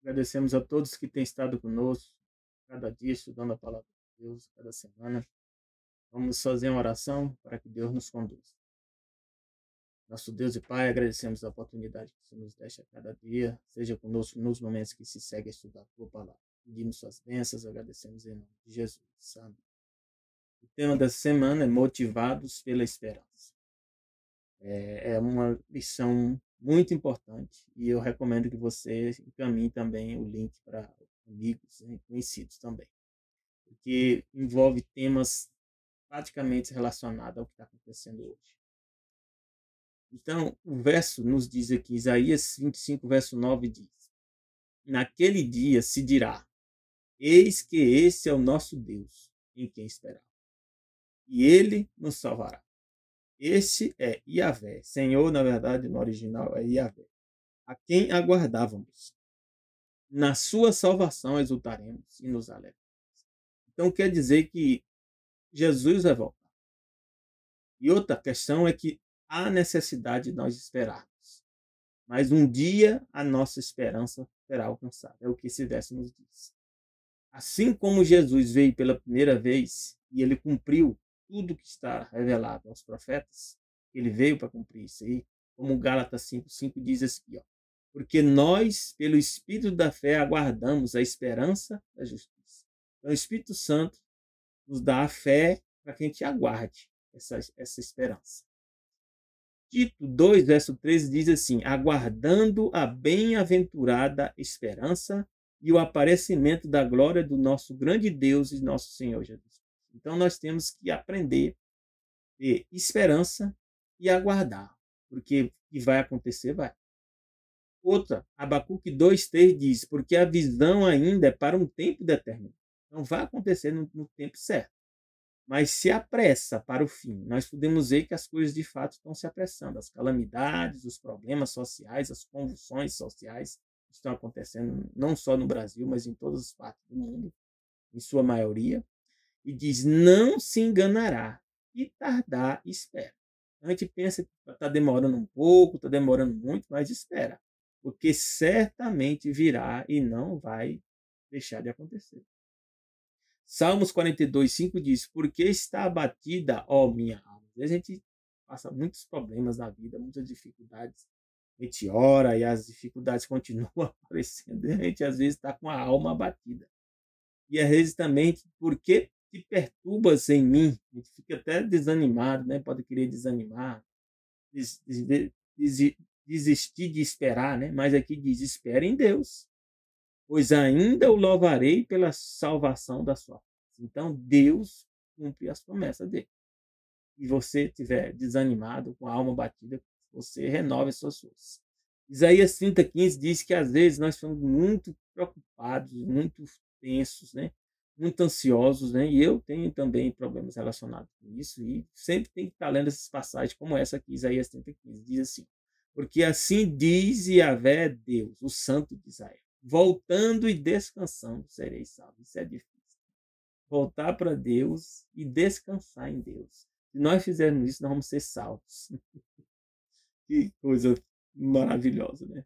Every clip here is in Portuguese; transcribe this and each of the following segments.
Agradecemos a todos que têm estado conosco, cada dia estudando a palavra de Deus, cada semana. Vamos fazer uma oração para que Deus nos conduza. Nosso Deus e Pai, agradecemos a oportunidade que o Senhor nos deixa a cada dia. Seja conosco nos momentos que se segue a estudar a Tua palavra. Pedimos suas bênçãos, agradecemos em nome de Jesus. Amém. O tema dessa semana é Motivados pela Esperança. É uma lição muito importante e eu recomendo que você encaminhe também o link para amigos e conhecidos também, porque envolve temas praticamente relacionados ao que está acontecendo hoje. Então, o verso nos diz aqui, Isaías 25, verso 9 diz: Naquele dia se dirá, eis que esse é o nosso Deus, em quem esperar, e ele nos salvará. Este é Yahvé. Senhor, na verdade, no original é Yahvé, a quem aguardávamos. Na sua salvação exultaremos e nos alegraremos. Então quer dizer que Jesus vai voltar. E outra questão é que há necessidade de nós esperarmos. Mas um dia a nossa esperança será alcançada. É o que esse verso nos diz. Assim como Jesus veio pela primeira vez e ele cumpriu tudo que está revelado aos profetas, ele veio para cumprir isso aí, como Gálatas 5:5 diz assim, ó, porque nós, pelo Espírito da fé, aguardamos a esperança da justiça. Então, o Espírito Santo nos dá a fé para que a gente aguarde essa esperança. Tito 2, verso 13 diz assim, aguardando a bem-aventurada esperança e o aparecimento da glória do nosso grande Deus e nosso Senhor Jesus. Então, nós temos que aprender a ter esperança e aguardar, porque o que vai acontecer, vai. Outra, Abacuque 2:3 diz, porque a visão ainda é para um tempo determinado. Não vai acontecer no tempo certo. Mas se apressa para o fim. Nós podemos ver que as coisas de fato estão se apressando. As calamidades, os problemas sociais, as convulsões sociais estão acontecendo não só no Brasil, mas em todas as partes do mundo, em sua maioria. E diz, não se enganará, e tardar, espera. A gente pensa que está demorando um pouco, está demorando muito, mas espera. Porque certamente virá e não vai deixar de acontecer. Salmos 42:5 diz, porque está abatida, ó minha alma. Às vezes a gente passa muitos problemas na vida, muitas dificuldades. A gente ora e as dificuldades continuam aparecendo. E a gente às vezes está com a alma abatida. E às vezes também, porque te perturbas em mim? A gente fica até desanimado, né? Pode querer desanimar, desistir de esperar, né? Mas aqui diz, espera em Deus, pois ainda o louvarei pela salvação da sua face. Então, Deus cumpre as promessas dele. E você estiver desanimado, com a alma batida, você renove as suas forças. Isaías 30:15 diz que às vezes nós somos muito preocupados, muito tensos, né? Muito ansiosos, né? E eu tenho também problemas relacionados com isso e sempre tem que estar lendo essas passagens como essa aqui, Isaías 30:15, diz assim, porque assim diz Yahvé Deus, o Santo de Israel, voltando e descansando sereis salvos. Isso é difícil. Voltar para Deus e descansar em Deus. Se nós fizermos isso, nós vamos ser salvos. Que coisa maravilhosa, né?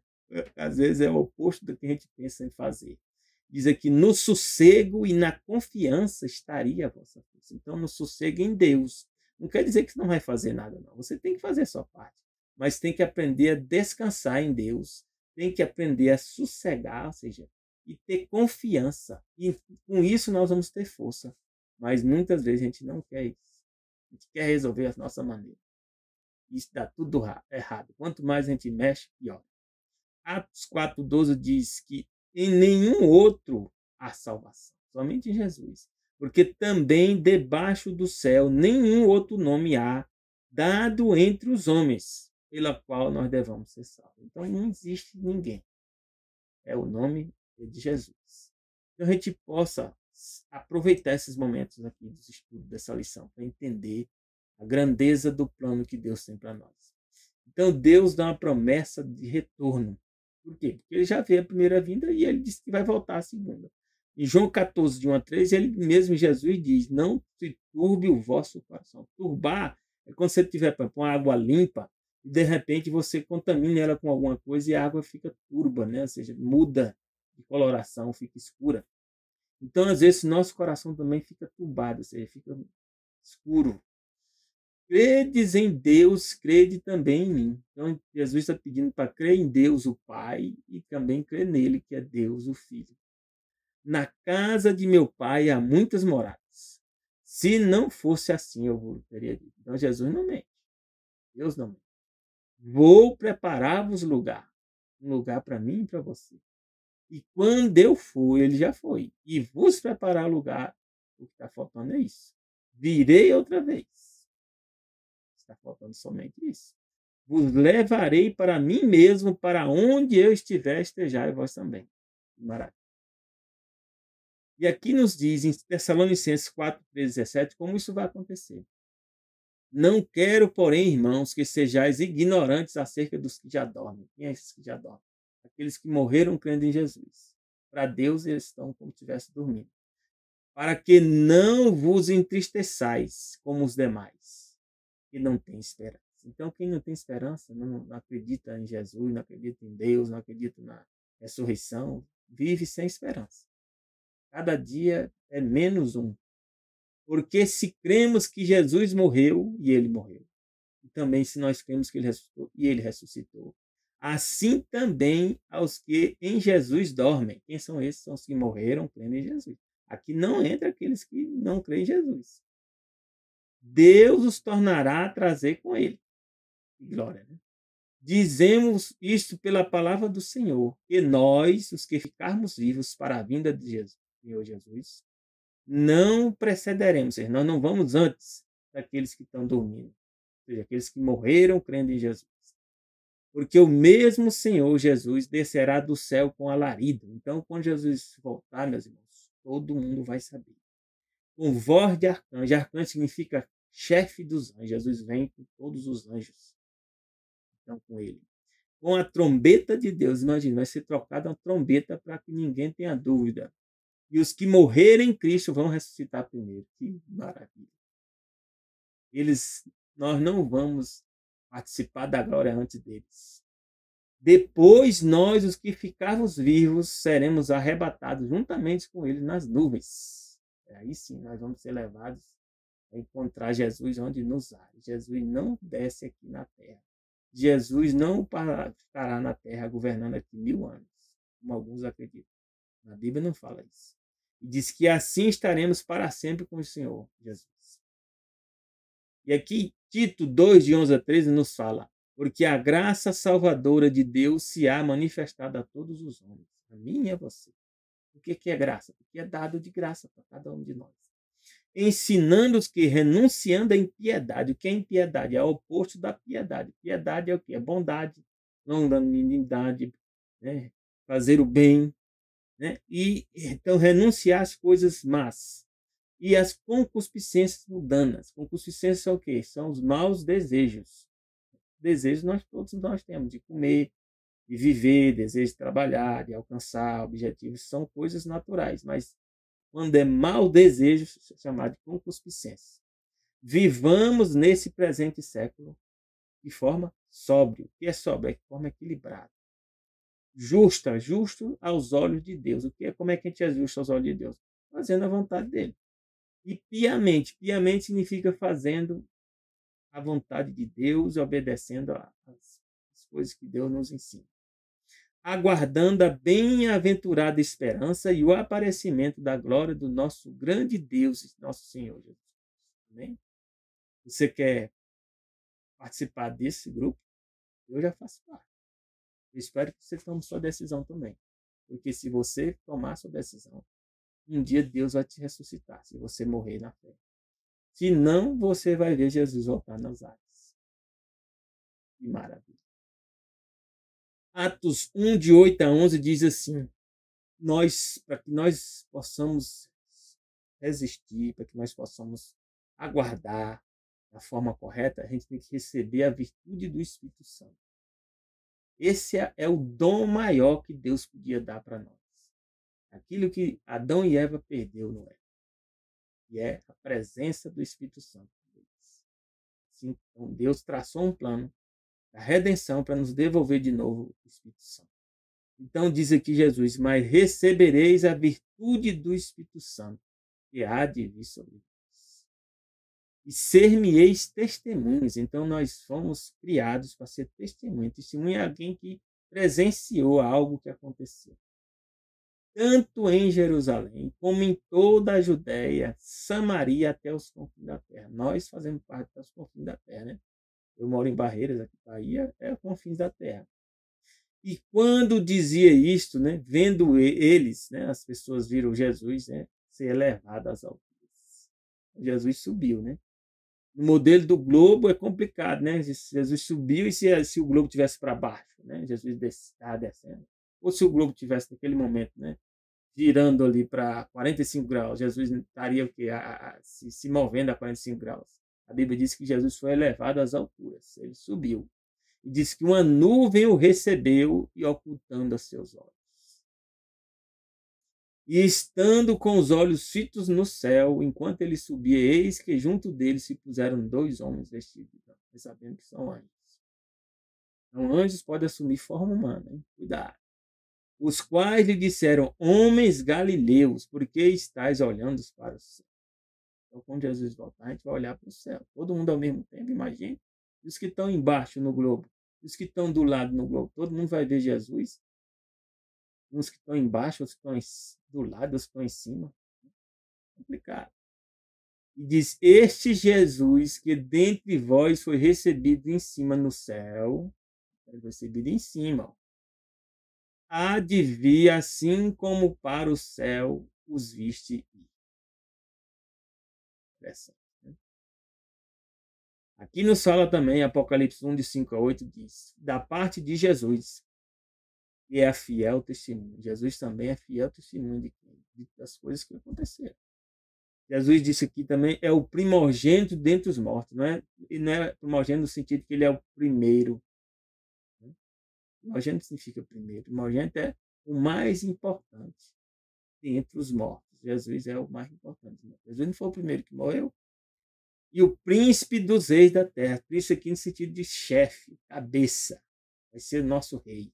Às vezes é o oposto do que a gente pensa em fazer. Diz aqui, no sossego e na confiança estaria a vossa força. Então, no sossego em Deus. Não quer dizer que você não vai fazer nada, não. Você tem que fazer a sua parte. Mas tem que aprender a descansar em Deus. Tem que aprender a sossegar, ou seja, e ter confiança. E com isso nós vamos ter força. Mas muitas vezes a gente não quer isso. A gente quer resolver a nossa maneira. Isso dá tudo errado. Quanto mais a gente mexe, pior. Atos 4:12 diz que em nenhum outro há salvação, somente em Jesus. Porque também debaixo do céu nenhum outro nome há dado entre os homens, pela qual nós devamos ser salvos. Então não existe ninguém. É o nome de Jesus. Então a gente possa aproveitar esses momentos aqui dos estudos dessa lição para entender a grandeza do plano que Deus tem para nós. Então Deus dá uma promessa de retorno. Por quê? Porque ele já veio a primeira vinda e ele disse que vai voltar a segunda. Em João 14:1-3, ele mesmo, Jesus, diz, não se turbe o vosso coração. Turbar é quando você tiver para pôr água limpa e de repente você contamina ela com alguma coisa e a água fica turba, né? Ou seja, muda de coloração, fica escura. Então, às vezes, nosso coração também fica turbado, ou seja, fica escuro. Credes em Deus, crede também em mim. Então, Jesus está pedindo para crer em Deus, o Pai, e também crer nele, que é Deus, o Filho. Na casa de meu Pai há muitas moradas. Se não fosse assim, eu vos teria dito. Então, Jesus não mente. Deus não mente. Vou preparar-vos lugar. Um lugar para mim e para você. E quando eu for, ele já foi. E vos preparar lugar, o que está faltando é isso. Virei outra vez. Está faltando somente isso. Vos levarei para mim mesmo, para onde eu estiver, estejai vós também. Maravilha. E aqui nos diz, em Tessalonicenses 4, 13, 17, como isso vai acontecer. Não quero, porém, irmãos, que sejais ignorantes acerca dos que já dormem. Quem é esses que já dormem? Aqueles que morreram crendo em Jesus. Para Deus, eles estão como se estivessem dormindo. Para que não vos entristeçais como os demais, que não têm esperança. Então, quem não tem esperança, não acredita em Jesus, não acredita em Deus, não acredita na ressurreição, vive sem esperança. Cada dia é menos um. Porque se cremos que Jesus morreu, e ele morreu, e também se nós cremos que ele ressuscitou, e ele ressuscitou, assim também aos que em Jesus dormem. Quem são esses? São os que morreram crendo em Jesus. Aqui não entra aqueles que não creem em Jesus. Deus os tornará a trazer com ele. Que glória, né? Dizemos isto pela palavra do Senhor, que nós, os que ficarmos vivos para a vinda de Jesus, Senhor Jesus, não precederemos, ou seja, nós não vamos antes daqueles que estão dormindo, ou seja, aqueles que morreram crendo em Jesus. Porque o mesmo Senhor Jesus descerá do céu com alarido. Então, quando Jesus voltar, meus irmãos, todo mundo vai saber. Com voz de arcanjo. Arcanjo significa chefe dos anjos. Jesus vem com todos os anjos. Então, com ele. Com a trombeta de Deus. Imagina, vai ser trocada uma trombeta para que ninguém tenha dúvida. E os que morrerem em Cristo vão ressuscitar primeiro. Que maravilha. Nós não vamos participar da glória antes deles. Depois nós, os que ficarmos vivos, seremos arrebatados juntamente com eles nas nuvens. Aí sim, nós vamos ser levados a encontrar Jesus onde nos há. Jesus não desce aqui na terra. Jesus não ficará na terra governando aqui 1000 anos, como alguns acreditam. A Bíblia não fala isso. E diz que assim estaremos para sempre com o Senhor Jesus. E aqui, Tito 2, de 11 a 13, nos fala: porque a graça salvadora de Deus se há manifestado a todos os homens, a mim e a você. O que é graça? Porque é dado de graça para cada um de nós. Ensinando-os que, renunciando à impiedade, o que é impiedade? É o oposto da piedade. Piedade é o quê? É bondade, longanimidade, né? Fazer o bem. Né? E então renunciar às coisas más. E as concupiscências mundanas. Concupiscências são o quê? São os maus desejos. Desejos todos nós temos, de comer, de viver, desejo de trabalhar, de alcançar objetivos, são coisas naturais, mas quando é mau desejo, é chamado de concupiscência. Vivamos nesse presente século de forma sóbria. O que é sóbria? É de forma equilibrada. Justo aos olhos de Deus. Como é que a gente é justo aos olhos de Deus? Fazendo a vontade dele. E piamente significa fazendo a vontade de Deus e obedecendo as coisas que Deus nos ensina. Aguardando a bem-aventurada esperança e o aparecimento da glória do nosso grande Deus, nosso Senhor Jesus. Amém? Você quer participar desse grupo? Eu já faço parte. Eu espero que você tome sua decisão também. Porque se você tomar sua decisão, um dia Deus vai te ressuscitar, se você morrer na fé. Se não, você vai ver Jesus voltar nas águas. Que maravilha. Atos 1, de 8 a 11, diz assim: para que nós possamos resistir, para que nós possamos aguardar da forma correta, a gente tem que receber a virtude do Espírito Santo. Esse é o dom maior que Deus podia dar para nós. Aquilo que Adão e Eva perdeu no Éden. E é a presença do Espírito Santo. Assim, então Deus traçou um plano da redenção para nos devolver de novo o Espírito Santo. Então diz aqui Jesus, mas recebereis a virtude do Espírito Santo, que há de vir sobre vós. E ser-me-eis testemunhas. Então nós fomos criados para ser testemunha. Testemunha é alguém que presenciou algo que aconteceu. Tanto em Jerusalém, como em toda a Judéia, Samaria, até os confins da terra. Nós fazemos parte dos confins da terra, né? Eu moro em Barreiras, aqui Bahia, é os confins da terra. E quando dizia isto, né, vendo eles, né, as pessoas viram Jesus, né, ser elevado às alturas. Jesus subiu, né? No modelo do globo é complicado, né? Jesus subiu e se o globo tivesse para baixo, né? Jesus estava descendo. Ou se o globo tivesse naquele momento, né, girando ali para 45 graus, Jesus estaria o quê? Se movendo a 45 graus. A Bíblia diz que Jesus foi elevado às alturas, ele subiu. E diz que uma nuvem o recebeu e ocultando a seus olhos. E estando com os olhos fitos no céu, enquanto ele subia, eis que junto dele se puseram 2 homens vestidos de branco, sabendo que são anjos. Então, anjos podem assumir forma humana, hein? Cuidado. Os quais lhe disseram, homens galileus, por que estáis olhando para o céu? Então, quando Jesus voltar, a gente vai olhar para o céu. Todo mundo ao mesmo tempo, imagine. Os que estão embaixo no globo, os que estão do lado no globo, todo mundo vai ver Jesus. Uns que estão embaixo, outros que estão do lado, outros que estão em cima. Complicado. E diz, este Jesus que dentre vós foi recebido em cima no céu, foi recebido em cima, há de vir assim como para o céu os viste ir. Né? Aqui nos fala também, Apocalipse 1, de 5 a 8, diz, da parte de Jesus, que é a fiel testemunha. Jesus também é fiel testemunha das coisas que aconteceram. Jesus disse aqui também, é o primogênito dentre os mortos. E não é primogênito no sentido que ele é o primeiro. Né? Primogênito significa primeiro. Primogênito é o mais importante dentre os mortos. Jesus é o mais importante. Jesus não foi o primeiro que morreu. E o príncipe dos reis da terra. Príncipe aqui no sentido de chefe, cabeça. Vai ser o nosso rei.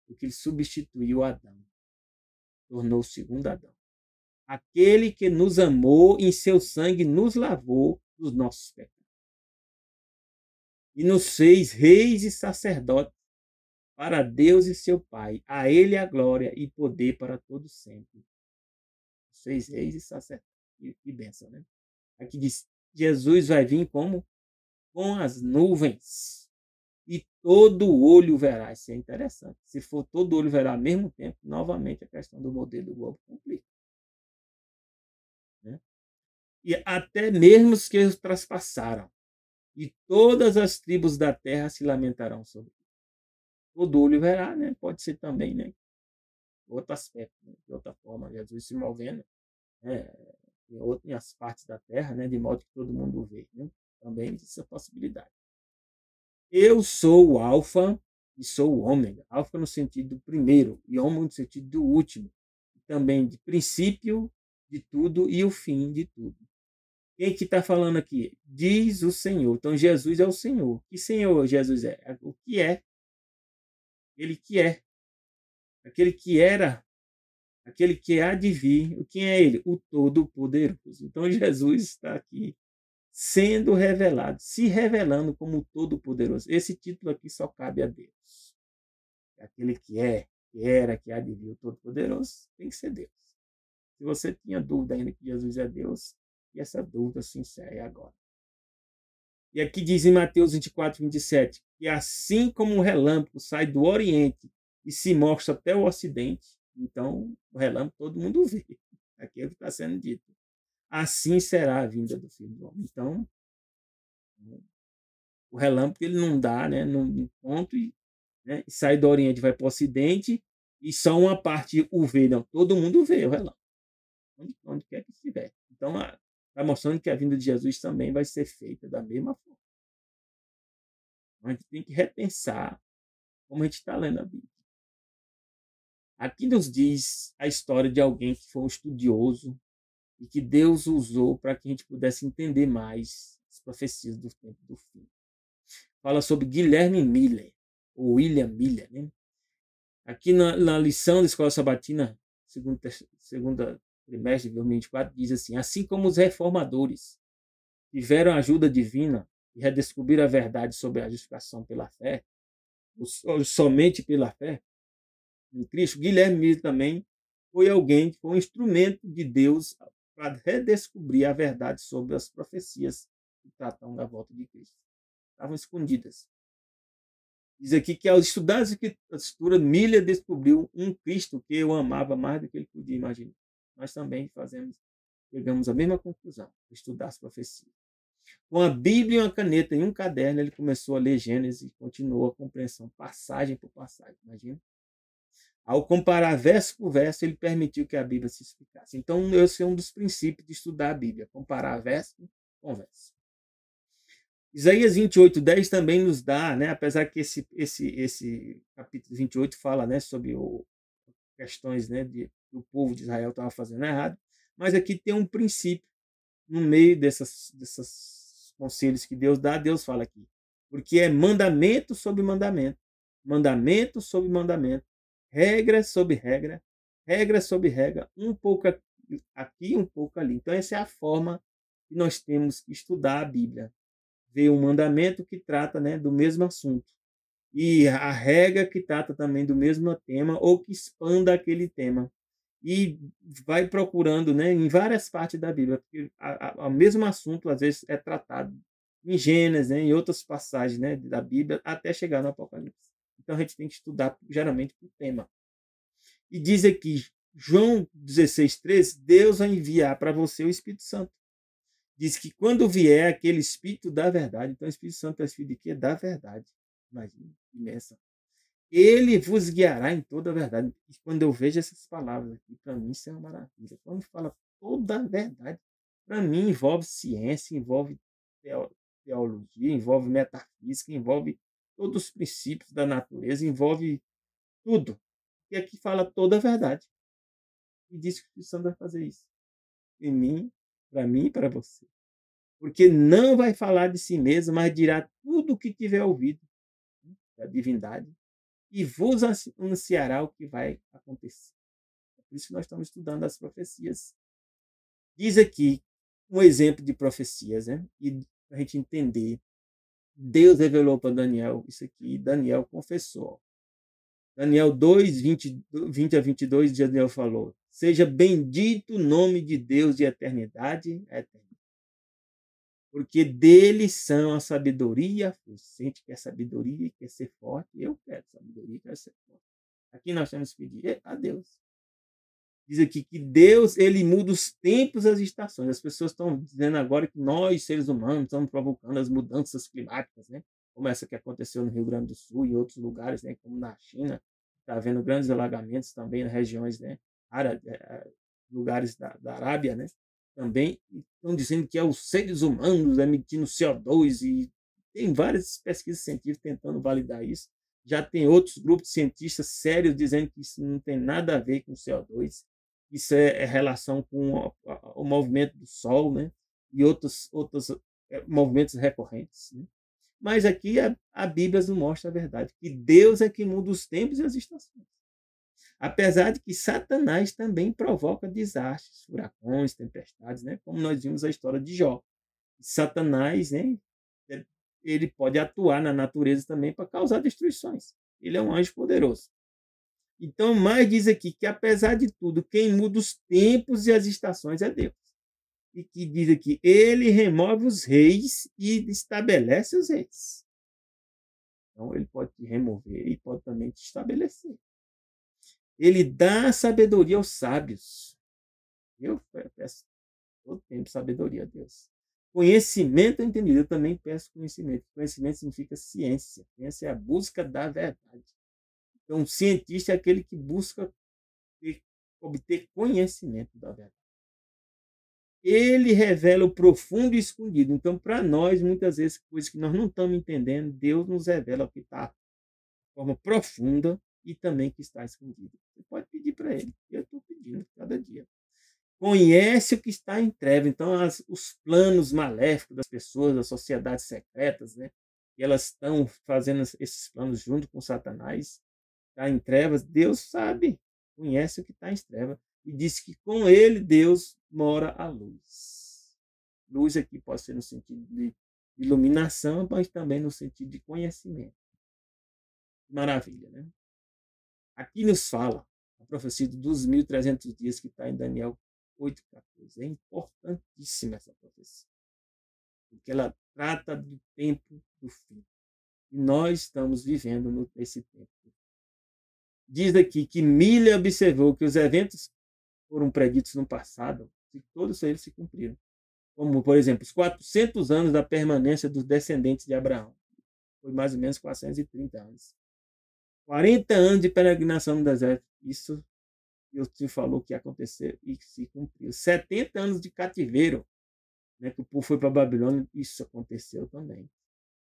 Porque ele substituiu Adão. Tornou o segundo Adão. Aquele que nos amou, em seu sangue nos lavou dos nossos pecados. E nos fez reis e sacerdotes para Deus e seu Pai. A ele a glória e poder para todos sempre. Nos fez reis e sacerdotes. Que bênção, né? Aqui diz, Jesus vai vir como? Com as nuvens. E todo olho verá. Isso é interessante. Se for todo olho verá ao mesmo tempo, novamente a questão do modelo do globo complica. Né? E até mesmo os que os traspassaram. E todas as tribos da terra se lamentarão sobre isso. Todo olho verá, né? Pode ser também, né? Outro aspecto, né? De outra forma, Jesus se movendo em outras partes da terra, né? De modo que todo mundo vê. Né? Também existe essa possibilidade. Eu sou o Alfa e sou o Ômega. Alfa no sentido do primeiro e Ômega no sentido do último. Também de princípio de tudo e o fim de tudo. Quem que está falando aqui? Diz o Senhor. Então, Jesus é o Senhor. Que Senhor Jesus é? O que é? Ele que é. Aquele que era. Aquele que há de vir. O quem é ele? O Todo-Poderoso. Então, Jesus está aqui sendo revelado, se revelando como o Todo-Poderoso. Esse título aqui só cabe a Deus. Aquele que é, que era, que há de vir, o Todo-Poderoso, tem que ser Deus. Se você tinha dúvida ainda que Jesus é Deus, e essa dúvida se encerre agora. E aqui diz em Mateus 24, 27, que assim como o relâmpago sai do Oriente e se mostra até o Ocidente, então o relâmpago todo mundo vê. Aqui é o que está sendo dito. Assim será a vinda do Filho do Homem. Então, o relâmpago ele não dá, né, no ponto e, né, sai do Oriente vai para o Ocidente e só uma parte o vê. Não, todo mundo vê o relâmpago. Onde quer que estiver. Então, está mostrando que a vinda de Jesus também vai ser feita da mesma forma. A gente tem que repensar como a gente está lendo a Bíblia. Aqui nos diz a história de alguém que foi um estudioso e que Deus usou para que a gente pudesse entender mais as profecias do tempo do fim. Fala sobre Guilherme Miller, ou William Miller. Né? Aqui na lição da Escola Sabatina, segunda trimestre de 2024, diz assim como os reformadores tiveram ajuda divina e redescobriram a verdade sobre a justificação pela fé, somente pela fé em Cristo, Guilherme Miller também foi alguém que foi um instrumento de Deus para redescobrir a verdade sobre as profecias que tratam da volta de Cristo. Estavam escondidas. Diz aqui que ao estudar as Escrituras, Miller descobriu um Cristo que eu amava mais do que ele podia imaginar. Nós também chegamos à mesma conclusão, estudar as profecias. Com a Bíblia e uma caneta e um caderno, ele começou a ler Gênesis e continuou a compreensão, passagem por passagem. Imagina. Ao comparar verso por verso, ele permitiu que a Bíblia se explicasse. Então, esse é um dos princípios de estudar a Bíblia, comparar verso com verso. Isaías 28:10 também nos dá, né, apesar que esse capítulo 28 fala, né, sobre questões, né, que o povo de Israel estava fazendo errado, mas aqui tem um princípio no meio desses conselhos que Deus dá. Deus fala aqui, porque é mandamento sobre mandamento, mandamento sobre mandamento, regra sobre regra, regra sobre regra, um pouco aqui, um pouco ali. Então, essa é a forma que nós temos que estudar a Bíblia. Ver um mandamento que trata, né, do mesmo assunto. E a regra que trata também do mesmo tema ou que expanda aquele tema. E vai procurando, né, em várias partes da Bíblia, porque o mesmo assunto às vezes é tratado em Gênesis, né, em outras passagens, né, da Bíblia, até chegar no Apocalipse. Então a gente tem que estudar geralmente por tema. E diz aqui, João 16:13, Deus vai enviar para você o Espírito Santo. Diz que quando vier aquele Espírito da verdade, então o Espírito Santo é o Espírito de quê? Da verdade. Imagina, imensa. Ele vos guiará em toda a verdade. E quando eu vejo essas palavras aqui, para mim isso é uma maravilha. Quando fala toda a verdade, para mim envolve ciência, envolve teologia, envolve metafísica, envolve todos os princípios da natureza, envolve tudo. E aqui fala toda a verdade. E diz que o Espírito Santo vai fazer isso. Em mim, e para você. Porque não vai falar de si mesmo, mas dirá tudo o que tiver ouvido da divindade e vos anunciará o que vai acontecer. Por isso que nós estamos estudando as profecias. Diz aqui um exemplo de profecias, né? E para a gente entender, Deus revelou para Daniel isso aqui, e Daniel confessou. Daniel 2, 20 a 22, Daniel falou: seja bendito o nome de Deus de eternidade a eternidade. Porque dele são a sabedoria e a força. Sente que é sabedoria e quer ser forte. Eu quero sabedoria e quero ser forte. Aqui nós temos que pedir a Deus. Diz aqui que Deus, ele muda os tempos e as estações. As pessoas estão dizendo agora que nós, seres humanos, estamos provocando as mudanças climáticas, né? Como essa que aconteceu no Rio Grande do Sul e outros lugares, né? Como na China. Está havendo grandes alagamentos também nas regiões, né? Lugares da Arábia, né? Também estão dizendo que é os seres humanos emitindo CO2 e tem várias pesquisas científicas tentando validar isso. Já tem outros grupos de cientistas sérios dizendo que isso não tem nada a ver com CO2. Isso é relação com o movimento do Sol, né? E outros movimentos recorrentes. Né? Mas aqui a Bíblia nos mostra a verdade, que Deus é que muda os tempos e as estações. Apesar de que Satanás também provoca desastres, furacões, tempestades, né? Como nós vimos a história de Jó. Satanás, né? Ele pode atuar na natureza também para causar destruições. Ele é um anjo poderoso. Então, mais diz aqui que, apesar de tudo, quem muda os tempos e as estações é Deus. E que diz aqui, ele remove os reis e estabelece os reis. Então, ele pode te remover e pode também te estabelecer. Ele dá sabedoria aos sábios. Eu peço todo tempo sabedoria a Deus. Conhecimento entendido. Eu também peço conhecimento. Conhecimento significa ciência. Ciência é a busca da verdade. Então, um cientista é aquele que busca obter conhecimento da verdade. Ele revela o profundo e escondido. Então, para nós, muitas vezes, coisas que nós não estamos entendendo, Deus nos revela o que está de forma profunda e também que está escondido. Você pode pedir para ele. Eu estou pedindo cada dia. Conhece o que está em treva. Então, os planos maléficos das pessoas, das sociedades secretas, né? E elas estão fazendo esses planos junto com Satanás. está em trevas, Deus sabe, conhece o que está em trevas. E disse que com ele, Deus, mora a luz. Luz aqui pode ser no sentido de iluminação, mas também no sentido de conhecimento. Maravilha, né? Aqui nos fala a profecia dos 1.300 dias que está em Daniel 8,14. É importantíssima essa profecia, porque ela trata do tempo do fim. E nós estamos vivendo nesse tempo. Diz aqui que Miller observou que os eventos foram preditos no passado e todos eles se cumpriram. Como, por exemplo, os 400 anos da permanência dos descendentes de Abraão. Foi mais ou menos 430 anos. 40 anos de peregrinação no deserto. Isso Deus te falou que ia acontecer e que se cumpriu. 70 anos de cativeiro, né, que o povo foi para a Babilônia. Isso aconteceu também.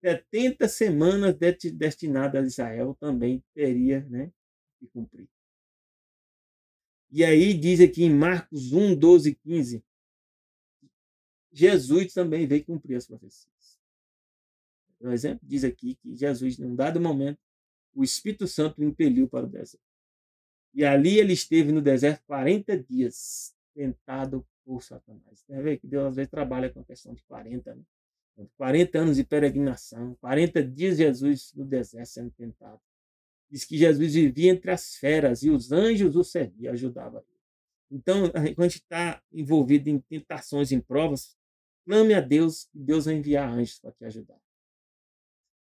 70 semanas destinadas a Israel também teria, né, que cumprir. E aí diz aqui em Marcos 1, 12 e 15, Jesus também veio cumprir as profecias. Por exemplo, diz aqui que Jesus, num dado momento, o Espírito Santo o impeliu para o deserto. E ali ele esteve no deserto 40 dias, tentado por Satanás. Tem a ver que Deus às vezes trabalha com a questão de 40, né? 40 anos de peregrinação, 40 dias Jesus no deserto sendo tentado. Diz que Jesus vivia entre as feras e os anjos o serviam, ajudavam ele. Então, quando a gente está envolvido em tentações, em provas, clame a Deus e Deus vai enviar anjos para te ajudar.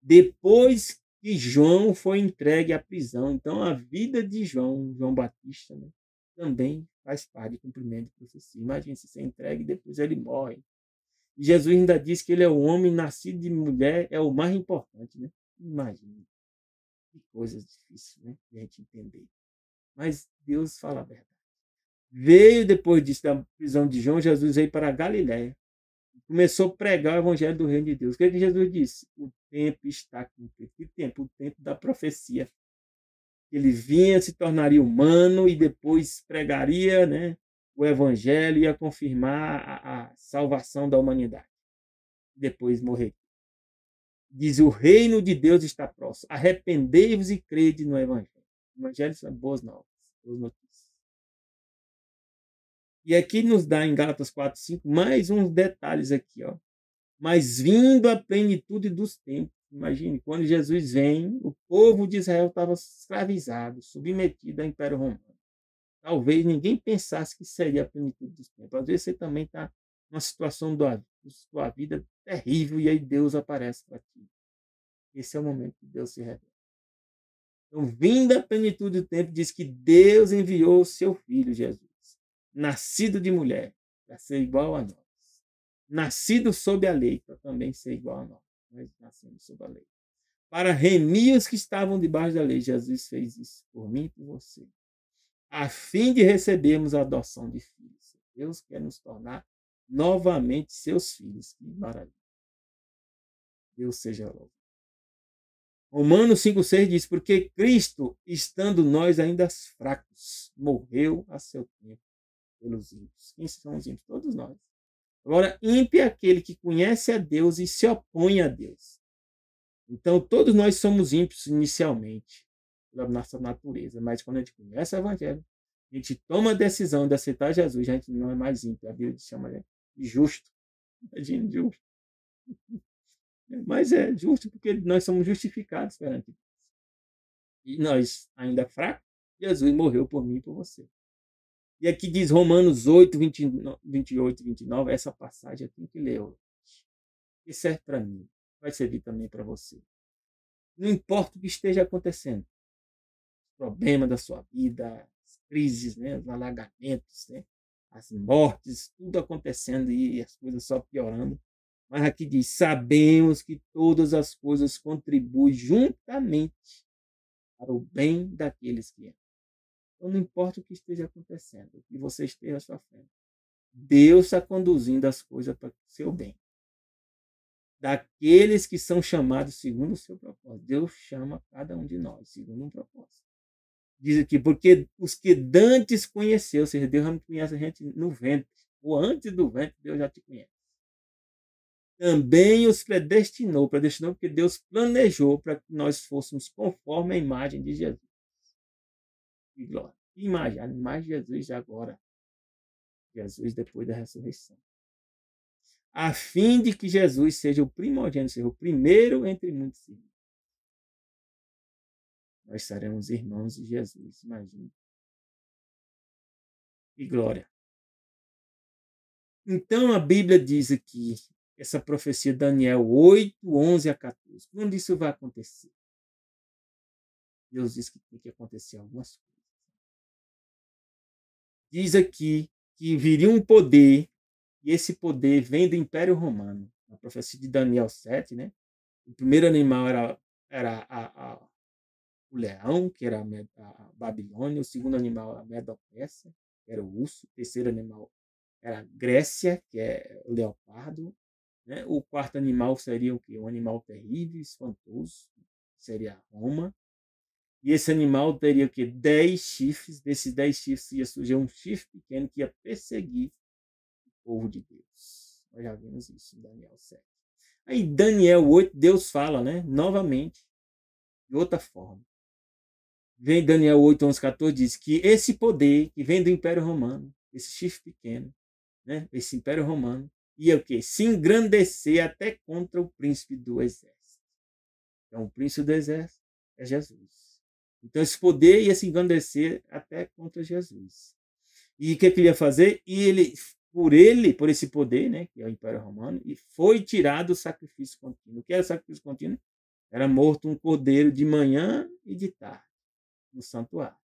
Depois que João foi entregue à prisão, então a vida de João Batista, né, também faz parte do cumprimento de profecia. Imagina se você entregue e depois ele morre. E Jesus ainda diz que ele é o homem nascido de mulher, é o mais importante, né? Imagina. Que coisas difíceis, né, de a gente entender. Mas Deus fala a verdade. Veio depois disso, da prisão de João, Jesus veio para a Galiléia. Começou a pregar o evangelho do reino de Deus. O que Jesus disse? O tempo está cumprido. Que tempo? O tempo da profecia. Ele vinha, se tornaria humano e depois pregaria, né, o evangelho, ia confirmar a salvação da humanidade. Depois morrer. Diz: o reino de Deus está próximo. Arrependei-vos e crede no evangelho. O evangelho são boas novas, boas notícias. E aqui nos dá em Gálatas 4:5 mais uns detalhes aqui, ó. Mas vindo a plenitude dos tempos. Imagine, quando Jesus vem, o povo de Israel estava escravizado, submetido ao Império Romano. Talvez ninguém pensasse que seria a plenitude dos tempos. Às vezes você também está numa situação da sua vida terrível e aí Deus aparece para ti. Esse é o momento que Deus se revela. Então, vindo a plenitude do tempo, diz que Deus enviou o seu Filho, Jesus, nascido de mulher, para ser igual a nós. Nascido sob a lei, para também ser igual a nós. Nós nascemos sob a lei. Para remir os que estavam debaixo da lei, Jesus fez isso por mim e por você, a fim de recebermos a adoção de filhos. Deus quer nos tornar novamente seus filhos. Que maravilha. Deus seja louvado. Romanos 5,6 diz: porque Cristo, estando nós ainda fracos, morreu a seu tempo pelos ímpios. Quem são os ímpios? Todos nós. Agora, ímpio é aquele que conhece a Deus e se opõe a Deus. Então, todos nós somos ímpios inicialmente, pela nossa natureza, mas quando a gente conhece o Evangelho, a gente toma a decisão de aceitar Jesus, a gente não é mais ímpio. A Bíblia chama de justo. Imagina, justo. Mas é justo porque nós somos justificados perante Deus. E nós, ainda fracos, Jesus morreu por mim e por você. E aqui diz Romanos 8, 28 e 29, essa passagem eu tenho que ler hoje. Que serve para mim, vai servir também para você. Não importa o que esteja acontecendo, o problema da sua vida, as crises, né, os alagamentos, né, as mortes, tudo acontecendo e as coisas só piorando. Mas aqui diz: sabemos que todas as coisas contribuem juntamente para o bem daqueles que amam. Então, não importa o que esteja acontecendo, o que você esteja sofrendo, Deus está conduzindo as coisas para o seu bem. Daqueles que são chamados segundo o seu propósito. Deus chama cada um de nós segundo um propósito. Diz aqui: porque os que dantes conheceu, ou seja, Deus já conhece a gente no ventre, ou antes do ventre, Deus já te conhece. Também os predestinou porque Deus planejou para que nós fôssemos conforme a imagem de Jesus. Que glória. Imagine Jesus agora, Jesus depois da ressurreição. A fim de que Jesus seja o primogênito, seja o primeiro entre muitos irmãos. Nós seremos irmãos de Jesus, imagina. Que glória. Então a Bíblia diz aqui, essa profecia de Daniel 8, 11 a 14. Quando isso vai acontecer? Deus diz que tem que acontecer algumas coisas. Diz aqui que viria um poder, e esse poder vem do Império Romano. Na profecia de Daniel 7, né? O primeiro animal era o leão, que era a Babilônia. O segundo animal, a Medo-Pérsia, que era o urso. O terceiro animal era a Grécia, que é o leopardo. Né? O quarto animal seria o quê? Um animal terrível, espantoso, seria Roma. E esse animal teria o quê? 10 chifres. Desses 10 chifres ia surgir um chifre pequeno que ia perseguir o povo de Deus. Nós já vimos isso em Daniel 7. Aí Daniel 8, Deus fala, né? Novamente, de outra forma. Vem Daniel 8, 11, 14, diz que esse poder que vem do Império Romano, esse chifre pequeno, né? Esse Império Romano, ia o quê? Se engrandecer até contra o príncipe do exército. Então, o príncipe do exército é Jesus. Então, esse poder ia se engrandecer até contra Jesus. E o que ele ia fazer? E ele, por esse poder, né, que é o Império Romano, e foi tirado o sacrifício contínuo. O que era o sacrifício contínuo? Era morto um cordeiro de manhã e de tarde no santuário.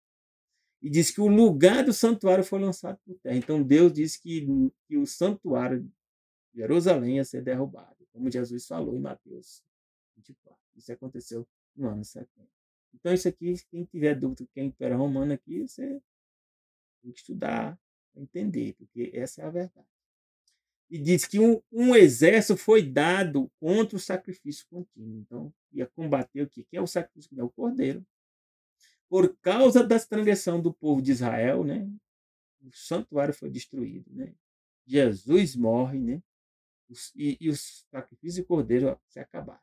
E diz que o lugar do santuário foi lançado por terra. Então Deus disse que o santuário de Jerusalém ia ser derrubado, como Jesus falou em Mateus 24. Isso aconteceu no ano 70. Então isso aqui, quem tiver dúvida do que é Império Romano aqui, você tem que estudar, entender, porque essa é a verdade. E diz que um exército foi dado contra o sacrifício contínuo. Então, ia combater o quê? Que é o sacrifício contínuo? É o cordeiro. Por causa da transgressão do povo de Israel, né? O santuário foi destruído, né? Jesus morre, né? E os sacrifícios de cordeiro se acabaram.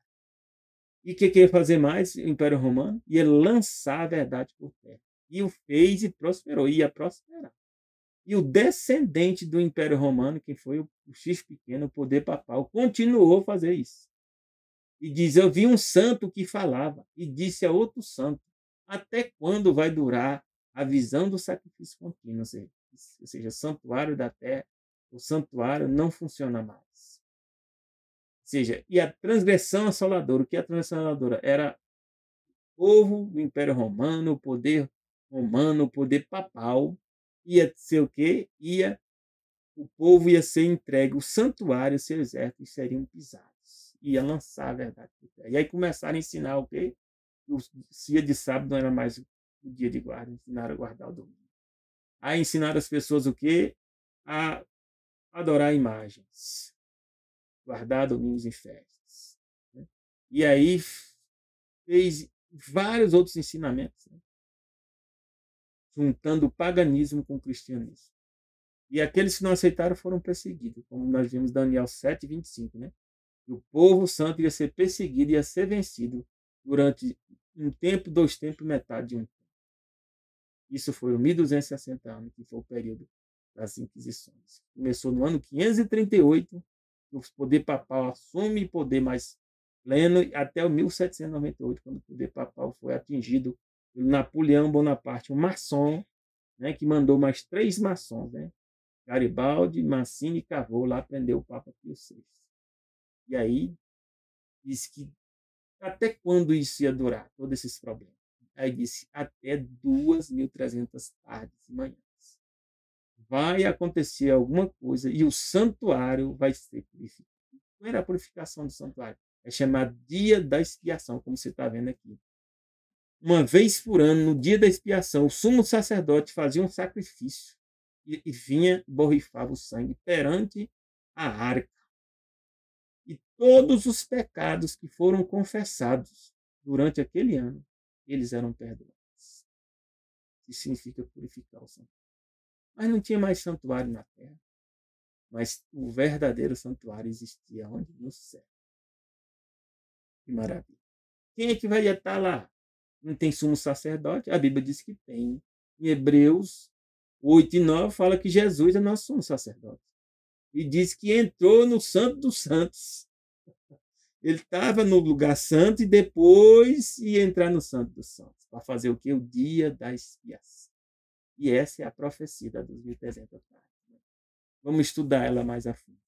E o que ia fazer mais o Império Romano? Ia lançar a verdade por terra. E o fez e prosperou, ia prosperar. E o descendente do Império Romano, que foi o chifre pequeno, o poder papal, continuou a fazer isso. E diz, eu vi um santo que falava, e disse a outro santo, até quando vai durar a visão do sacrifício contínuo? Ou seja, o santuário da terra, o santuário não funciona mais. Ou seja, e a transgressão assoladora, o que é a transgressão assoladora? Era o povo do Império Romano, o poder romano, o poder papal, ia ser o quê? O povo ia ser entregue, o santuário, os seus exércitos seriam pisados. Ia lançar a verdade. E aí começaram a ensinar o quê? O dia de sábado não era mais o dia de guarda, ensinaram a guardar o domingo. Aí ensinaram as pessoas o quê? A adorar imagens, guardar domingos e festas. Né? E aí fez vários outros ensinamentos, né? Juntando o paganismo com o cristianismo. E aqueles que não aceitaram foram perseguidos, como nós vimos em Daniel 7, 25, né? O povo santo ia ser perseguido, ia ser vencido durante um tempo, 2 tempos, metade de um tempo. Isso foi o 1260 anos, que foi o período das Inquisições. Começou no ano 538, o poder papal assume poder mais pleno, até o 1798, quando o poder papal foi atingido pelo Napoleão Bonaparte, um maçom, né, que mandou mais 3 maçons, né? Garibaldi, Mazzini e Cavour lá prendeu o Papa Pio VI. E aí disse que até quando isso ia durar, todos esses problemas? Aí disse até 2.300 tardes e manhãs. Vai acontecer alguma coisa e o santuário vai ser purificado. Não era a purificação do santuário, é chamado Dia da Expiação, como você está vendo aqui. Uma vez por ano, no dia da expiação, o sumo sacerdote fazia um sacrifício e vinha borrifava o sangue perante a arca. E todos os pecados que foram confessados durante aquele ano, eles eram perdoados. Isso significa purificar o santuário. Mas não tinha mais santuário na terra. Mas o verdadeiro santuário existia onde? No céu. Que maravilha. Quem é que vai estar lá? Não tem sumo sacerdote? A Bíblia diz que tem Em Hebreus 8 e 9 fala que Jesus é nosso sumo sacerdote. E diz que entrou no Santo dos Santos. Ele estava no lugar santo e depois ia entrar no Santo dos Santos. Para fazer o quê? O dia da expiação. E essa é a profecia da 2300 tarde. Vamos estudar ela mais a fundo.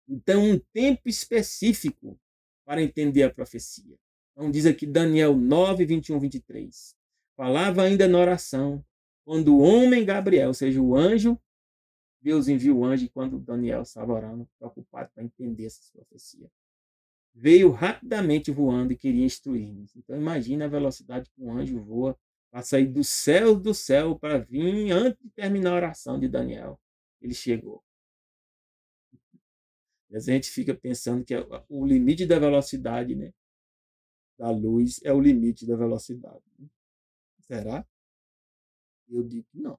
Então, um tempo específico para entender a profecia. Então, diz aqui Daniel 9, 21, 23. Falava ainda na oração, quando o homem Gabriel, ou seja, o anjo, Deus envia o anjo quando Daniel estava orando, preocupado para entender essas profecias. Veio rapidamente voando e queria instruir-nos. Então, imagina a velocidade que um anjo voa para sair do céu para vir antes de terminar a oração de Daniel. Ele chegou. E a gente fica pensando que o limite da velocidade, né, da luz é o limite da velocidade. Né? Será? Eu digo que não.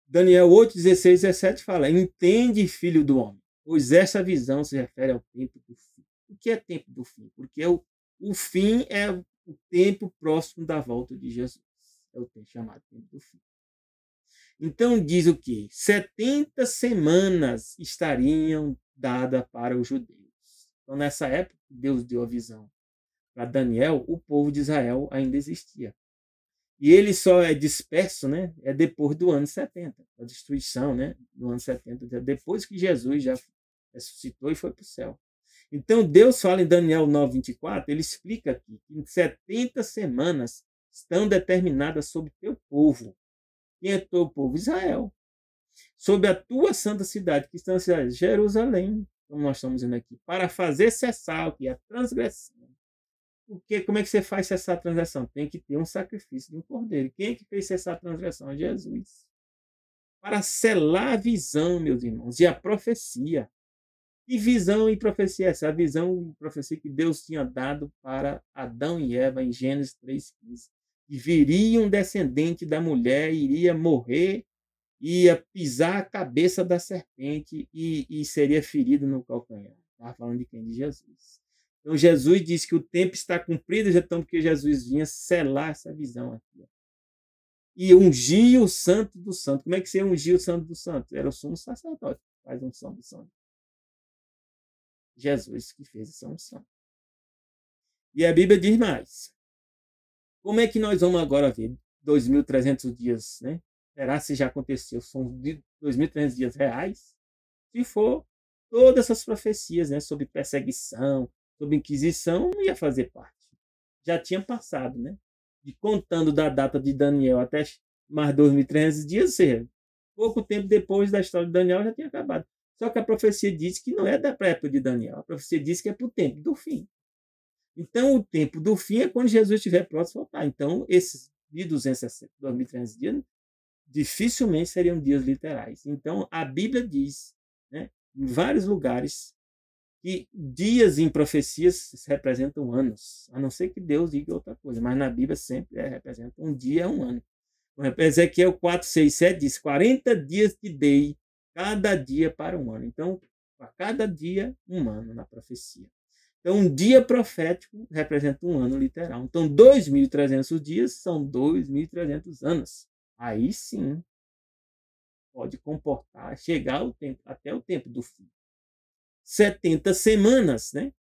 Daniel 8, 16, 17 fala: entende, filho do homem, pois essa visão se refere ao tempo do fim. O que é tempo do fim? Porque o fim é o tempo próximo da volta de Jesus. É o tempo chamado tempo do fim. Então diz o quê? 70 semanas estariam dadas para os judeus. Então, nessa época, Deus deu a visão para Daniel, o povo de Israel ainda existia. E ele só é disperso, né? É depois do ano 70, a destruição, né? Do ano 70, depois que Jesus já ressuscitou e foi para o céu. Então, Deus fala em Daniel 9, 24, ele explica aqui que 70 semanas estão determinadas sobre teu povo. Quem é teu povo? Israel. Sobre a tua santa cidade, que está em Jerusalém, como nós estamos vendo aqui, para fazer cessar o que é a transgressão. Porque como é que você faz cessar a transgressão? Tem que ter um sacrifício de um cordeiro. Quem é que fez cessar a transgressão? Jesus. Para selar a visão, meus irmãos, e a profecia. Que visão e profecia é essa? A visão e profecia que Deus tinha dado para Adão e Eva em Gênesis 3,15. Que viria um descendente da mulher, iria morrer, ia pisar a cabeça da serpente e seria ferido no calcanhar. Estava falando de quem? De Jesus. Então, Jesus disse que o tempo está cumprido, então, porque Jesus vinha selar essa visão aqui. E ungir o santo do santo. Como é que você ungiu o santo do santo? Era o sumo sacerdote que faz unção do santo. Jesus que fez essa unção. E a Bíblia diz mais. Como é que nós vamos agora ver 2.300 dias, né? Será se já aconteceu? São 2.300 dias reais? Se for, todas essas profecias, né, sobre perseguição, sobre Inquisição, não ia fazer parte. Já tinha passado, né? E contando da data de Daniel até mais 2.300 dias, ou seja, pouco tempo depois da história de Daniel já tinha acabado. Só que a profecia diz que não é da época de Daniel. A profecia diz que é para o tempo do fim. Então, o tempo do fim é quando Jesus estiver próximo a voltar. Então, esses 1.260, 2.300 dias, dificilmente seriam dias literais. Então, a Bíblia diz, né, em vários lugares, que dias em profecias representam anos, a não ser que Deus diga outra coisa, mas na Bíblia sempre representa um dia, um ano. Ezequiel 4, 6, 7 diz, 40 dias te dei, cada dia para um ano. Então, a cada dia, um ano na profecia. Então, um dia profético representa um ano literal. Então, 2.300 dias são 2.300 anos. Aí sim, pode comportar, chegar ao tempo, até o tempo do fim. 70 semanas, né?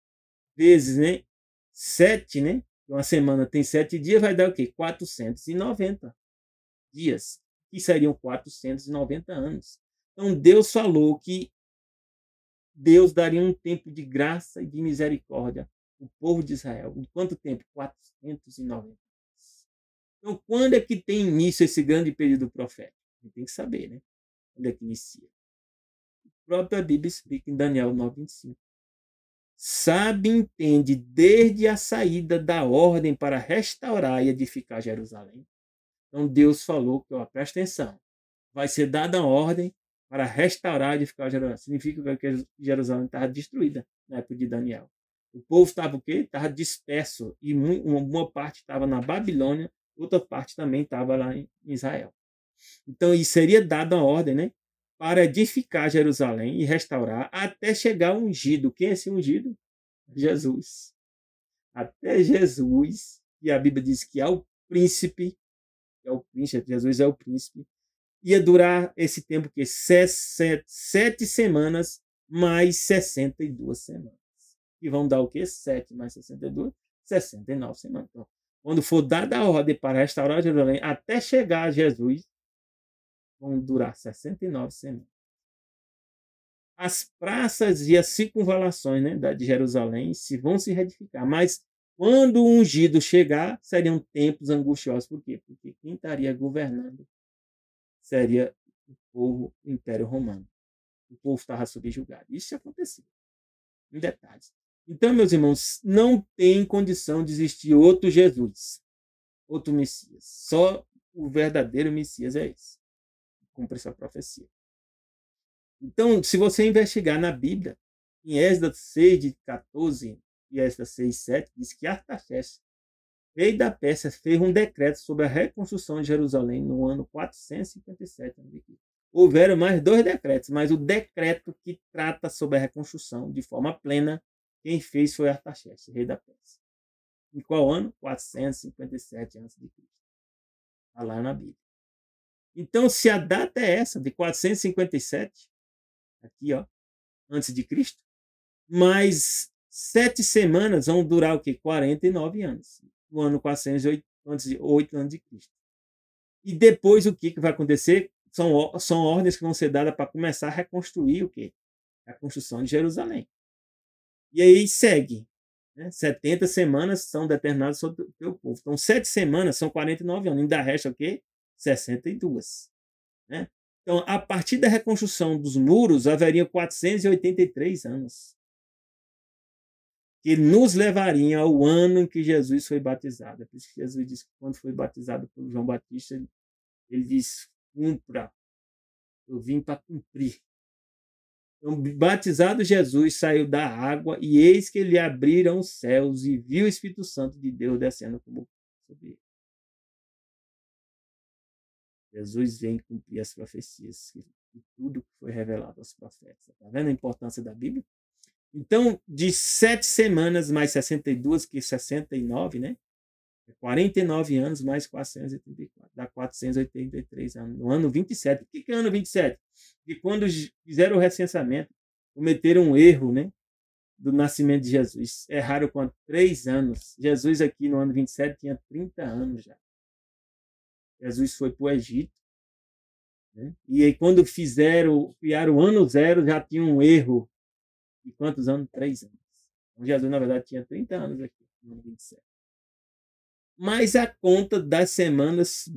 Vezes, né? 7, né? Uma semana tem 7 dias, vai dar o quê? 490 dias, que seriam 490 anos. Então, Deus falou que Deus daria um tempo de graça e de misericórdia ao povo de Israel. Em quanto tempo? 490 anos. Então, quando é que tem início esse grande período profético? A gente tem que saber, né? Quando é que inicia? A própria Bíblia explica em Daniel 9:25. Sabe, entende, desde a saída da ordem para restaurar e edificar Jerusalém. Então Deus falou que, ó, presta atenção, vai ser dada a ordem para restaurar e edificar Jerusalém. Significa que Jerusalém estava destruída na época de Daniel. O povo estava o quê? Estava disperso. E uma parte estava na Babilônia, outra parte também estava lá em Israel. Então, isso seria dada a ordem, né? Para edificar Jerusalém e restaurar até chegar o ungido. Quem é esse ungido? Jesus. Até Jesus, e a Bíblia diz que é o príncipe que é o príncipe, Jesus é o príncipe, ia durar esse tempo que 7 semanas mais 62 semanas. Que vão dar o quê? 7 mais 62, 69 semanas. Então, quando for dada a ordem para restaurar Jerusalém, até chegar a Jesus, vão durar 69 semanas. As praças e as circunvalações, né, de Jerusalém vão se reedificar, mas quando o ungido chegar, seriam tempos angustiosos. Por quê? Porque quem estaria governando seria o povo, o Império Romano. O povo estava subjugado. Isso aconteceu, em detalhes. Então, meus irmãos, não tem condição de existir outro Jesus, outro Messias. Só o verdadeiro Messias é esse. Cumpre essa profecia. Então, se você investigar na Bíblia, em Esdras 6, de 14 e Esdras 6, 7, diz que Artaxerxes, rei da Pérsia, fez um decreto sobre a reconstrução de Jerusalém no ano 457 a.C. Houveram mais 2 decretos, mas o decreto que trata sobre a reconstrução de forma plena, quem fez foi Artaxerxes, rei da Pérsia. Em qual ano? 457 a.C. Está lá na Bíblia. Então, se a data é essa, de 457, aqui, ó, antes de Cristo, mais 7 semanas vão durar o quê? 49 anos. No ano 408 anos de Cristo. E depois o que vai acontecer? São ordens que vão ser dadas para começar a reconstruir o quê? A construção de Jerusalém. E aí segue. Né? 70 semanas são determinadas sobre o teu povo. Então, 7 semanas são 49 anos. Ainda resta o quê? 62. Né? Então, a partir da reconstrução dos muros, haveriam 483 anos, que nos levariam ao ano em que Jesus foi batizado. É por isso que Jesus disse que quando foi batizado por João Batista, ele disse, cumpra, eu vim para cumprir. Então, batizado Jesus, saiu da água, e eis que lhe abriram os céus, e viu o Espírito Santo de Deus descendo como sobre ele. Jesus vem cumprir as profecias, e tudo que foi revelado aos profetas. Está vendo a importância da Bíblia? Então, de 7 semanas mais 62, que 69, né? 49 anos mais 484, dá 483 anos. No ano 27. O que é ano 27? Porque quando fizeram o recenseamento, cometeram um erro, né? Do nascimento de Jesus. Erraram com 3 anos. Jesus aqui no ano 27 tinha 30 anos já. Jesus foi para o Egito. Né? E aí quando criaram o ano zero, já tinha um erro. E quantos anos? 3 anos. Então Jesus, na verdade, tinha 30 anos aqui, no ano 27. Mas a conta das semanas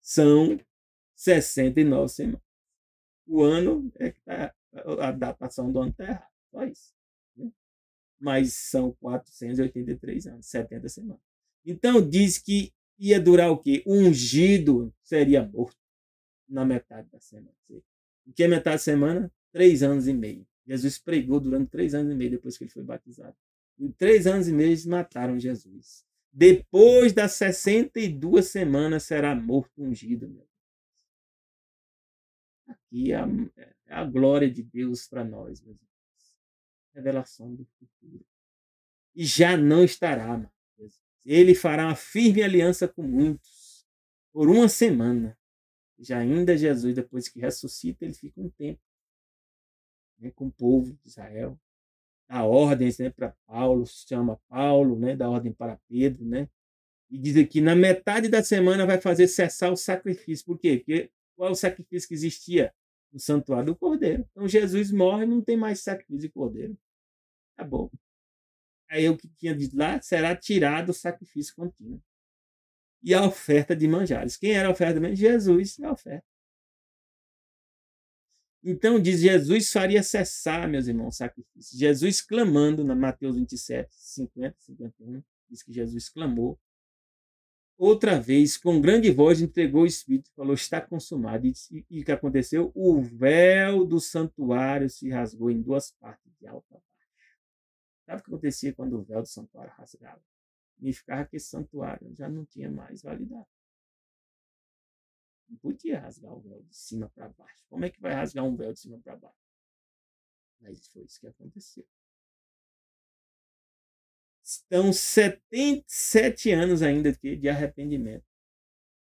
são 69 semanas. O ano é que está, a datação do ano está errada. Só isso. Né? Mas são 483 anos, 70 semanas. Então diz que ia durar o quê? O ungido seria morto na metade da semana. O que é metade da semana? 3 anos e meio. Jesus pregou durante 3 anos e meio depois que ele foi batizado. Em 3 anos e meio eles mataram Jesus. Depois das 62 semanas será morto ungido. Meu Deus. Aqui é a glória de Deus para nós, meus irmãos. Revelação do futuro. E já não estará mais. Ele fará uma firme aliança com muitos por uma semana. Já ainda Jesus, depois que ressuscita, ele fica um tempo, né, com o povo de Israel. Dá ordens, né, para Paulo, chama Paulo, né, dá ordem para Pedro, né, e diz aqui, na metade da semana vai fazer cessar o sacrifício. Por quê? Porque qual é o sacrifício que existia no santuário do Cordeiro? Então Jesus morre, não tem mais sacrifício de Cordeiro. Acabou. Aí o que tinha dito lá, será tirado o sacrifício contínuo. E a oferta de manjares. Quem era a oferta de manjares? Jesus é a oferta. Então diz, Jesus faria cessar, meus irmãos, o sacrifício. Jesus clamando, na Mateus 27, 50, 51, diz que Jesus clamou. Outra vez, com grande voz, entregou o Espírito e falou, está consumado. E o que aconteceu? O véu do santuário se rasgou em 2 partes, de alto a baixo. Sabe o que acontecia quando o véu do santuário rasgava? Significava que esse santuário já não tinha mais validade. Não podia rasgar o véu de cima para baixo. Como é que vai rasgar um véu de cima para baixo? Mas foi isso que aconteceu. Estão 77 anos ainda de arrependimento.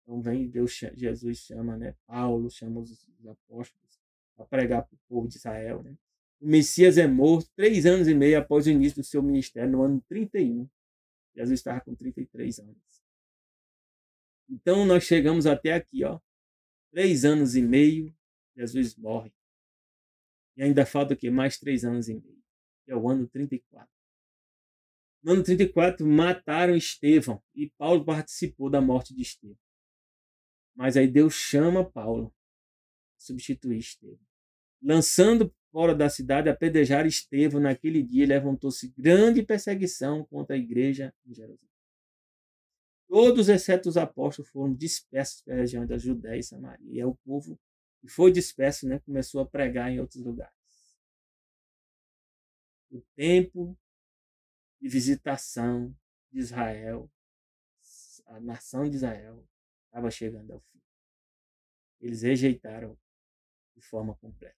Então vem Deus, Jesus chama, né? Paulo chama os apóstolos a pregar para o povo de Israel, né? O Messias é morto 3 anos e meio após o início do seu ministério, no ano 31. Jesus estava com 33 anos. Então nós chegamos até aqui, ó. 3 anos e meio, Jesus morre. E ainda falta o quê? Mais 3 anos e meio. Que é o ano 34. No ano 34, mataram Estevão. E Paulo participou da morte de Estevão. Mas aí Deus chama Paulo a substituir Estevão. Lançando fora da cidade, apedrejar Estevão, naquele dia levantou-se grande perseguição contra a igreja em Jerusalém. Todos, exceto os apóstolos, foram dispersos pela região da Judéia e Samaria. E é o povo que foi disperso, né, começou a pregar em outros lugares. O tempo de visitação de Israel, a nação de Israel, estava chegando ao fim. Eles rejeitaram de forma completa.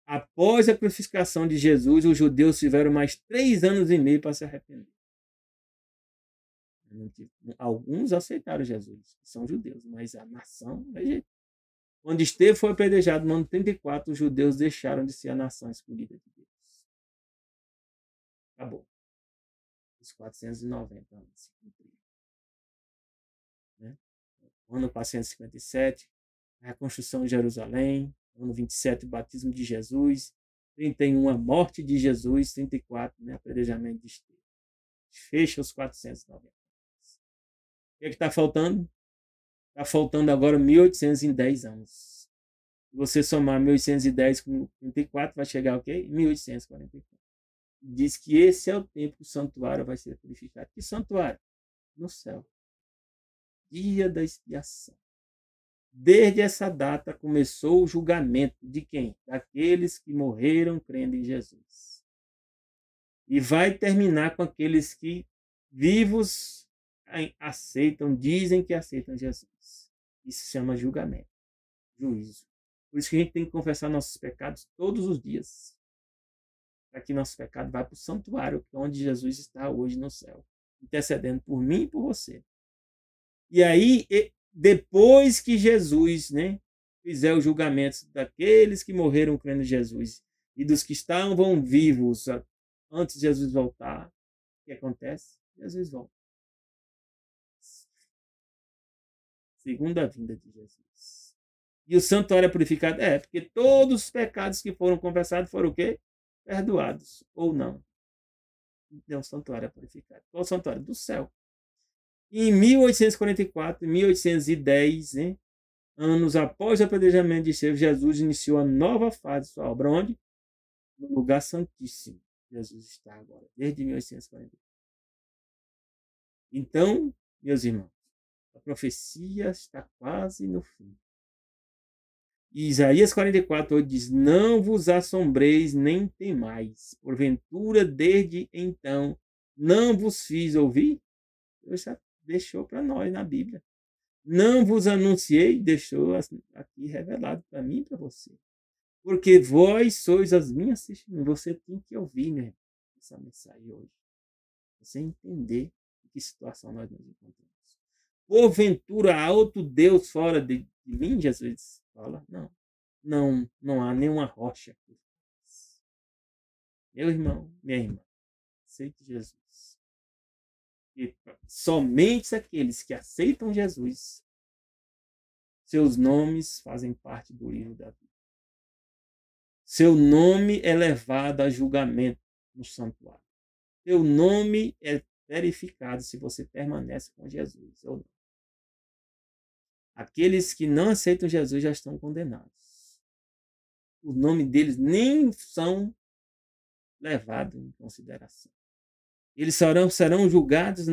Após a crucificação de Jesus, os judeus tiveram mais 3 anos e meio para se arrepender. Alguns aceitaram Jesus, que são judeus, mas a nação rejeitou. Quando Estevão foi apedrejado no ano 34, os judeus deixaram de ser a nação escolhida de Deus. Acabou. Os 490 anos se cumpriram. Né? Ano 457, a reconstrução de Jerusalém. Ano 27, o batismo de Jesus. 31, a morte de Jesus. 34, né, apedrejamento de Estevão. Fecha os 490 anos. O que é que está faltando? Está faltando agora 1810 anos. Se você somar 1810 com 34, vai chegar o quê? 1844. Diz que esse é o tempo que o santuário vai ser purificado. Que santuário? No céu. Dia da expiação. Desde essa data começou o julgamento de quem? Daqueles que morreram crendo em Jesus. E vai terminar com aqueles que vivos aceitam, dizem que aceitam Jesus. Isso se chama julgamento, juízo. Por isso que a gente tem que confessar nossos pecados todos os dias. Para que nosso pecado vá para o santuário, onde Jesus está hoje no céu, intercedendo por mim e por você. E aí, depois que Jesus, né, fizer o julgamento daqueles que morreram crendo em Jesus e dos que estavam vivos antes de Jesus voltar, o que acontece? Jesus volta. Segunda vinda de Jesus. E o santuário é purificado? Porque todos os pecados que foram confessados foram o quê? Perdoados, ou não. Então, o santuário é purificado. Qual o santuário? Do céu. Em 1844, 1810, né, anos após o apedrejamento de Estevão, Jesus iniciou a nova fase de sua obra. Onde? No lugar santíssimo. Jesus está agora, desde 1844. Então, meus irmãos, a profecia está quase no fim. E Isaías 44:8 diz: não vos assombreis nem temais, porventura desde então não vos fiz ouvir? Deus já deixou para nós na Bíblia. Não vos anunciei, deixou aqui revelado para mim e para você. Porque vós sois as minhas testemunhas. Você tem que ouvir, né, essa mensagem hoje. Você entender em que situação nós nos encontramos. Porventura há outro Deus fora de mim? Jesus fala. Não há nenhuma rocha. Meu irmão, minha irmã, aceite Jesus. E somente aqueles que aceitam Jesus, seus nomes fazem parte do livro da vida. Seu nome é levado a julgamento no santuário. Seu nome é verificado se você permanece com Jesus ou não. Aqueles que não aceitam Jesus já estão condenados. O nome deles nem são levados em consideração. Eles serão julgados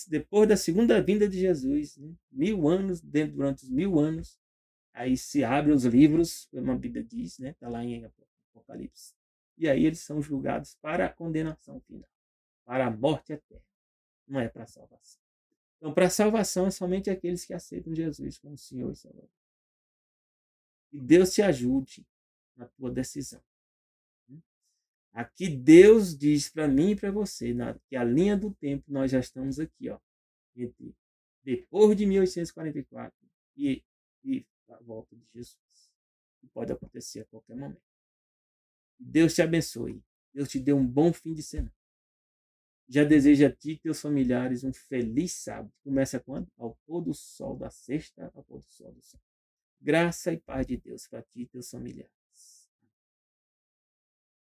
depois da segunda vinda de Jesus. Né? 1000 anos, durante os 1000 anos, aí se abrem os livros, como a Bíblia diz, né? Está lá em Apocalipse. E aí eles são julgados para a condenação final, para a morte eterna. Não é para a salvação. Então, para a salvação é somente aqueles que aceitam Jesus como Senhor e Salvador. Que Deus te ajude na tua decisão. Aqui Deus diz para mim e para você, que a linha do tempo nós já estamos aqui, ó, entre depois de 1844 e a volta de Jesus, que pode acontecer a qualquer momento. Deus te abençoe. Deus te dê um bom fim de semana. Já desejo a ti e teus familiares um feliz sábado. Começa quando? Ao pôr do sol da sexta, ao pôr do sol do sábado. Graça e paz de Deus para ti e teus familiares.